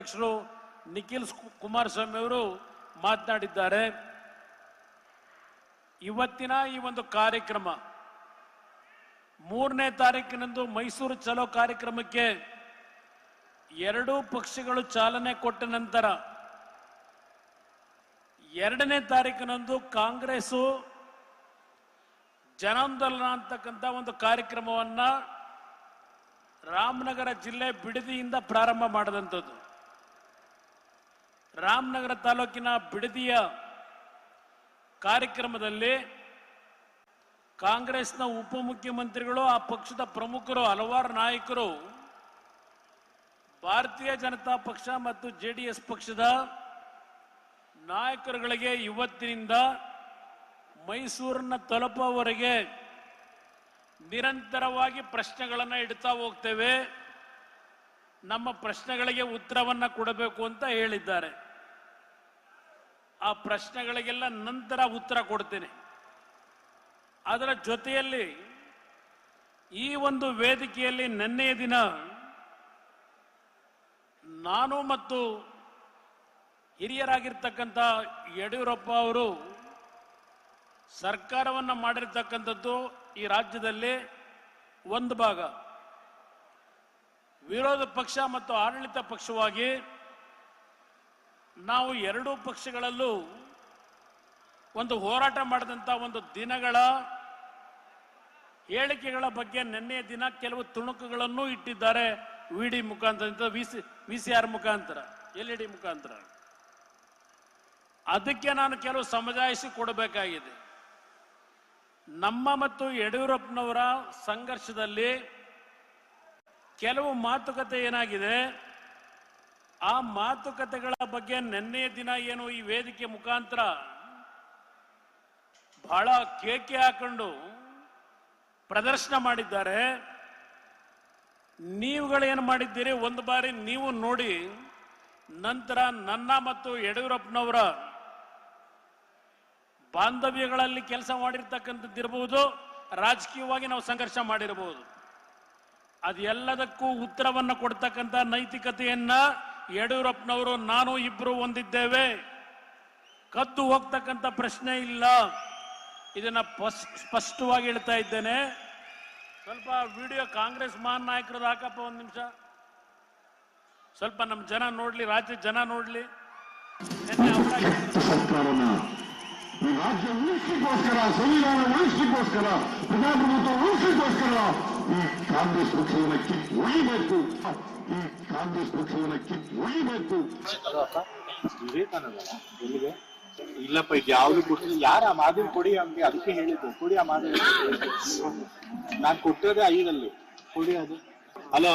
ಅಧ್ಯಕ್ಷರು ನಿಖಿಲ್ ಕುಮಾರಸ್ವಾಮಿ ಅವರು ಮಾತನಾಡಿದ್ದಾರೆ. ಇವತ್ತಿನ ಈ ಒಂದು ಕಾರ್ಯಕ್ರಮ 3ನೇ ತಾರೀಕಿನಂದು ಮೈಸೂರು ಚಲೋ ಕಾರ್ಯಕ್ರಮಕ್ಕೆ ಎರಡೂ ಪಕ್ಷಗಳು ಚಾಲನೆ ಕೊಟ್ಟ ನಂತರ 2ನೇ ತಾರೀಕಿನಂದು ಕಾಂಗ್ರೆಸ್ ಜನಾಂದೋಲನ ಅಂತಕ್ಕಂಥ ಒಂದು ಕಾರ್ಯಕ್ರಮವನ್ನ ರಾಮನಗರ ಜಿಲ್ಲೆ ಬಿಡದಿಯಿಂದ ಪ್ರಾರಂಭ ಮಾಡಿದಂಥದ್ದು. ರಾಮನಗರ ತಾಲೂಕಿನ ಬಿಡದಿಯ ಕಾರ್ಯಕ್ರಮದಲ್ಲಿ ಕಾಂಗ್ರೆಸ್ನ ಉಪಮುಖ್ಯಮಂತ್ರಿಗಳು, ಆ ಪಕ್ಷದ ಪ್ರಮುಖರು, ಹಲವಾರು ನಾಯಕರು, ಭಾರತೀಯ ಜನತಾ ಪಕ್ಷ ಮತ್ತು ಜೆಡಿಎಸ್ ಪಕ್ಷದ ನಾಯಕರುಗಳಿಗೆ ಇವತ್ತಿನಿಂದ ಮೈಸೂರನ್ನ ತಲುಪುವವರೆಗೆ ನಿರಂತರವಾಗಿ ಪ್ರಶ್ನೆಗಳನ್ನು ಇಡ್ತಾ ಹೋಗ್ತೇವೆ, ನಮ್ಮ ಪ್ರಶ್ನೆಗಳಿಗೆ ಉತ್ತರವನ್ನ ಕೊಡಬೇಕು ಅಂತ ಹೇಳಿದ್ದಾರೆ. ಆ ಪ್ರಶ್ನೆಗಳಿಗೆಲ್ಲ ನಂತರ ಉತ್ತರ ಕೊಡ್ತೇನೆ. ಅದರ ಜೊತೆಯಲ್ಲಿ ಈ ಒಂದು ವೇದಿಕೆಯಲ್ಲಿ ನಿನ್ನೆಯ ದಿನ ನಾನು ಮತ್ತು ಹಿರಿಯರಾಗಿರ್ತಕ್ಕಂಥ ಯಡಿಯೂರಪ್ಪ ಅವರು ಸರ್ಕಾರವನ್ನು ಮಾಡಿರ್ತಕ್ಕಂಥದ್ದು ಈ ರಾಜ್ಯದಲ್ಲಿ ಒಂದು ಭಾಗ, ವಿರೋಧ ಪಕ್ಷ ಮತ್ತು ಆಡಳಿತ ಪಕ್ಷವಾಗಿ ನಾವು ಎರಡೂ ಪಕ್ಷಗಳಲ್ಲೂ ಒಂದು ಹೋರಾಟ ಮಾಡಿದಂಥ ಒಂದು ದಿನಗಳ ಹೇಳಿಕೆಗಳ ಬಗ್ಗೆ ನಿನ್ನೆಯ ದಿನ ಕೆಲವು ತುಣುಕುಗಳನ್ನು ಇಟ್ಟಿದ್ದಾರೆ. ವಿಡಿ ಮುಖಾಂತರ, ವಿಸಿಆರ್ ಮುಖಾಂತರ, ಎಲ್ಇಡಿ ಮುಖಾಂತರ. ಅದಕ್ಕೆ ನಾನು ಕೆಲವು ಸಮಜಾಯಿಸಿ ಕೊಡಬೇಕಾಗಿದೆ. ನಮ್ಮ ಮತ್ತು ಯಡಿಯೂರಪ್ಪನವರ ಸಂಘರ್ಷದಲ್ಲಿ ಕೆಲವು ಮಾತುಕತೆ ಏನಾಗಿದೆ, ಆ ಮಾತುಕತೆಗಳ ಬಗ್ಗೆ ನಿನ್ನೆಯ ದಿನ ಏನು ಈ ವೇದಿಕೆ ಮುಖಾಂತರ ಬಹಳ ಕೇಕೆ ಹಾಕೊಂಡು ಪ್ರದರ್ಶನ ಮಾಡಿದ್ದಾರೆ. ನೀವುಗಳೇನು ಮಾಡಿದ್ದೀರಿ, ಒಂದು ಬಾರಿ ನೀವು ನೋಡಿ, ನಂತರ ನನ್ನ ಮತ್ತು ಯಡಿಯೂರಪ್ಪನವರ ಬಾಂಧವ್ಯಗಳಲ್ಲಿ ಕೆಲಸ ಮಾಡಿರ್ತಕ್ಕಂಥದ್ದಿರಬಹುದು, ರಾಜಕೀಯವಾಗಿ ನಾವು ಸಂಘರ್ಷ ಮಾಡಿರಬಹುದು, ಅದೆಲ್ಲದಕ್ಕೂ ಉತ್ತರವನ್ನು ಕೊಡ್ತಕ್ಕಂಥ ನೈತಿಕತೆಯನ್ನ ಯಡಿಯೂರಪ್ಪನವರು ನಾನು ಇಬ್ರು ಹೊಂದಿದ್ದೇವೆ. ಕದ್ದು ಹೋಗ್ತಕ್ಕಂಥ ಪ್ರಶ್ನೆ ಇಲ್ಲ. ಇದನ್ನ ಸ್ಪಷ್ಟವಾಗಿ ಹೇಳ್ತಾ ಇದ್ದೇನೆ. ಸ್ವಲ್ಪ ವಿಡಿಯೋ ಕಾಂಗ್ರೆಸ್ ಮಹಾನ್ ನಾಯಕರದ್ದು ಹಾಕಪ್ಪ, ಒಂದು ನಿಮಿಷ, ಸ್ವಲ್ಪ ನಮ್ಮ ಜನ ನೋಡ್ಲಿ, ರಾಜ್ಯ ಜನ ನೋಡ್ಲಿ. ರಾಜ್ಯ ಉಳಿಸಲಿಕ್ಕೋಸ್ಕರ, ಸಂವಿಧಾನ ಉಳಿಸಲಿಕ್ಕೋಸ್ಕರ, ಪ್ರಜಾಪ್ರಭುತ್ವ ಉಳಿಸಲಿಕ್ಕೋಸ್ಕರ ಈ ಕಾಂಗ್ರೆಸ್ ಪಕ್ಷವನ್ನ ಕಿತ್ತು ಒಯ್ಯಬೇಕು. ಈ ಕಾಂಗ್ರೆಸ್ ಪಕ್ಷವನ್ನ ಕಿತ್ತು ಒಯ್ಯಬೇಕು. ವಿವೇಕಾನಂದ ಎಲ್ಲಿಗೆ ಇಲ್ಲಪ್ಪ, ಇದು ಯಾವ್ದು ಕೊಟ್ಟಿಲ್ಲ. ಯಾರ ಆ ಮಾದರಿ ಕೊಡಿ ಹಂಗೆ, ಅದಕ್ಕೆ ಹೇಳಿದ್ದು ಕೊಡಿ ಆ ಮಾದರಿ. ನಾನು ಕೊಟ್ಟೋದೇ 5 ಕೊಡಿ ಅದು. ಹಲೋ.